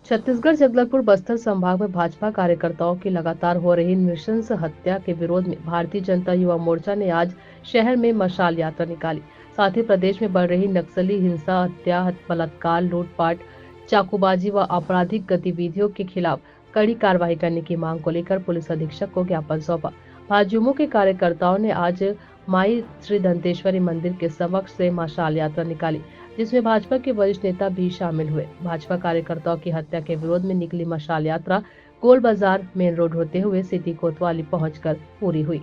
छत्तीसगढ़ जगदलपुर बस्तर संभाग में भाजपा कार्यकर्ताओं की लगातार हो रही नृशंस हत्या के विरोध में भारतीय जनता युवा मोर्चा ने आज शहर में मशाल यात्रा निकाली। साथ ही प्रदेश में बढ़ रही नक्सली हिंसा, हत्या, बलात्कार, लूटपाट, चाकूबाजी व आपराधिक गतिविधियों के खिलाफ कड़ी कार्रवाई करने की मांग को लेकर पुलिस अधीक्षक को ज्ञापन सौंपा। भाजयुमो के कार्यकर्ताओं ने आज माई श्री दंतेश्वरी मंदिर के समक्ष से मशाल यात्रा निकाली, जिसमें भाजपा के वरिष्ठ नेता भी शामिल हुए। भाजपा कार्यकर्ताओं की हत्या के विरोध में निकली मशाल यात्रा गोल बाजार मेन रोड होते हुए सिटी कोतवाली पहुंचकर पूरी हुई।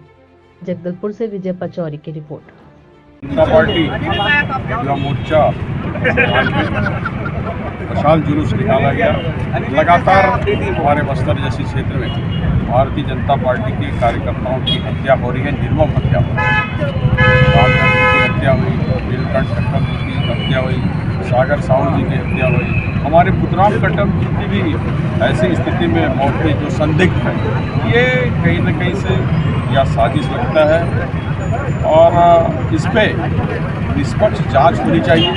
जगदलपुर से विजय पचौरी की रिपोर्ट। जनता पार्टी युवा मोर्चा मशाल जुलूस निकाला गया। लगातार हमारे बस्तर जैसे क्षेत्र में भारतीय जनता पार्टी के कार्यकर्ताओं की हत्या हो रही है, निर्मम हत्या हो रही है। की हत्या हुई, नीलकंठ कट्टम जी की हत्या हुई, सागर साहू जी की हत्या हुई, हमारे पुतराम कट्टम जी की भी ऐसी स्थिति में मौत हुई जो संदिग्ध है। ये कहीं न कहीं से यह साजिश लगता है और इस पर निष्पक्ष जांच होनी चाहिए,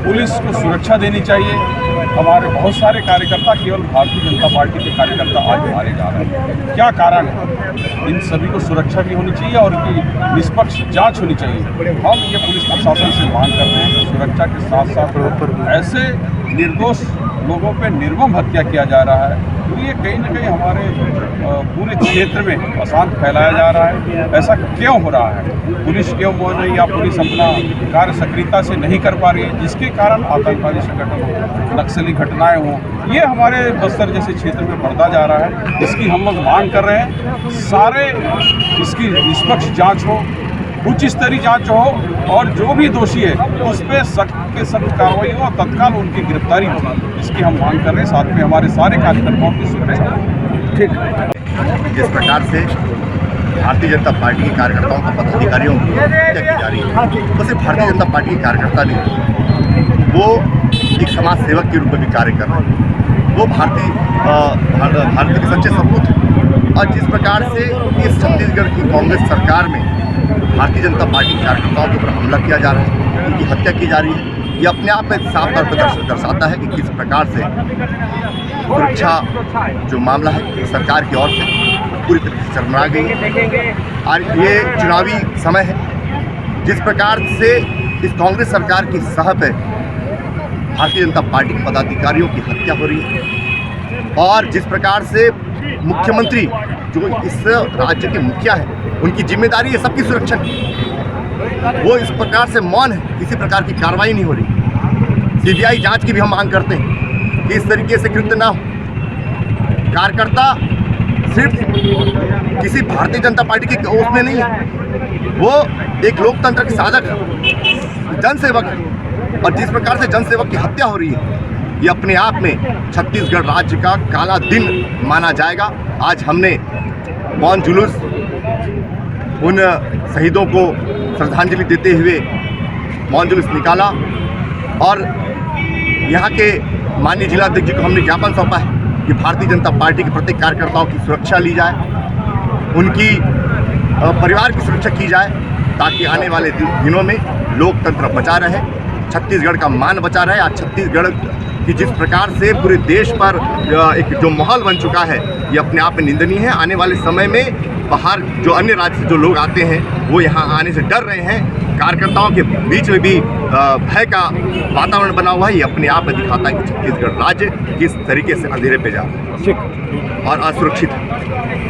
पुलिस को सुरक्षा देनी चाहिए। हमारे बहुत सारे कार्यकर्ता केवल भारतीय जनता पार्टी के कार्यकर्ता आज मारे जा रहे हैं, क्या कारण है? इन सभी को सुरक्षा भी होनी चाहिए और इनकी निष्पक्ष जांच होनी चाहिए। हम ये पुलिस प्रशासन से मांग करते हैं कि सुरक्षा के साथ साथ ऐसे निर्दोष लोगों पे निर्मम हत्या किया जा रहा है, तो ये कहीं न कहीं हमारे पूरे क्षेत्र में अशांत फैलाया जा रहा है। ऐसा क्यों हो रहा है? पुलिस क्यों बोल रही है या पुलिस अपना कार्य सक्रियता से नहीं कर पा रही है, जिसके कारण आतंकवादी संगठन हो, नक्सली घटनाएं हो, ये हमारे बस्तर जैसे क्षेत्र में बढ़ता जा रहा है। इसकी हम लोग मांग कर रहे हैं, सारे इसकी निष्पक्ष जाँच हो, उच्च स्तरीय जांच हो और जो भी दोषी है उस पर सख्त के सख्त कार्रवाई हो और तत्काल उनकी गिरफ्तारी हो, इसकी हम मांग कर रहे हैं। साथ में हमारे सारे कार्यकर्ताओं की सुरक्षा। ठीक, जिस प्रकार से भारतीय जनता पार्टी के कार्यकर्ताओं का पदाधिकारियों की हत्या की जा रही है, तो सिर्फ भारतीय जनता पार्टी के कार्यकर्ता नहीं, वो एक समाज सेवक के रूप में भी कार्य कर रहे हैं। वो भारत के सच्चे सपूत हैं। और जिस प्रकार से इस छत्तीसगढ़ की कांग्रेस सरकार में भारतीय जनता पार्टी के कार्यकर्ताओं के ऊपर हमला किया जा रहा है, उनकी हत्या की जा रही है, ये अपने आप में साफ तौर पर दर्शाता है कि किस प्रकार से सुरक्षा जो मामला है सरकार की ओर से पूरी तरह से चरमरा गई है। और ये चुनावी समय है, जिस प्रकार से इस कांग्रेस सरकार की सह पे भारतीय जनता पार्टी के पदाधिकारियों की हत्या हो रही है और जिस प्रकार से मुख्यमंत्री जो इस राज्य के मुखिया है, उनकी जिम्मेदारी है सबकी सुरक्षा की, वो इस प्रकार से मौन है, किसी प्रकार की कार्रवाई नहीं हो रही। सीबीआई जांच की भी हम मांग करते हैं कि इस तरीके से कृत्य ना हो। कार्यकर्ता सिर्फ किसी भारतीय जनता पार्टी के उसमें नहीं है, वो एक लोकतंत्र के साधक है, जनसेवक है। और जिस प्रकार से जनसेवक की हत्या हो रही है, ये अपने आप में छत्तीसगढ़ राज्य का काला दिन माना जाएगा। आज हमने मौन जुलूस उन शहीदों को श्रद्धांजलि देते हुए मौन जुलूस निकाला और यहाँ के माननीय जिलाध्यक्ष जी को हमने ज्ञापन सौंपा है कि भारतीय जनता पार्टी के प्रत्येक कार्यकर्ताओं की सुरक्षा ली जाए, उनकी परिवार की सुरक्षा की जाए, ताकि आने वाले दिनों में लोकतंत्र बचा रहे, छत्तीसगढ़ का मान बचा रहे। आज छत्तीसगढ़ कि जिस प्रकार से पूरे देश पर एक जो माहौल बन चुका है, ये अपने आप में निंदनीय है। आने वाले समय में बाहर जो अन्य राज्य से जो लोग आते हैं वो यहाँ आने से डर रहे हैं। कार्यकर्ताओं के बीच में भी भय का वातावरण बना हुआ है। ये अपने आप में दिखाता है कि छत्तीसगढ़ राज्य किस तरीके से अंधेरे पे जा रहा है और असुरक्षित है।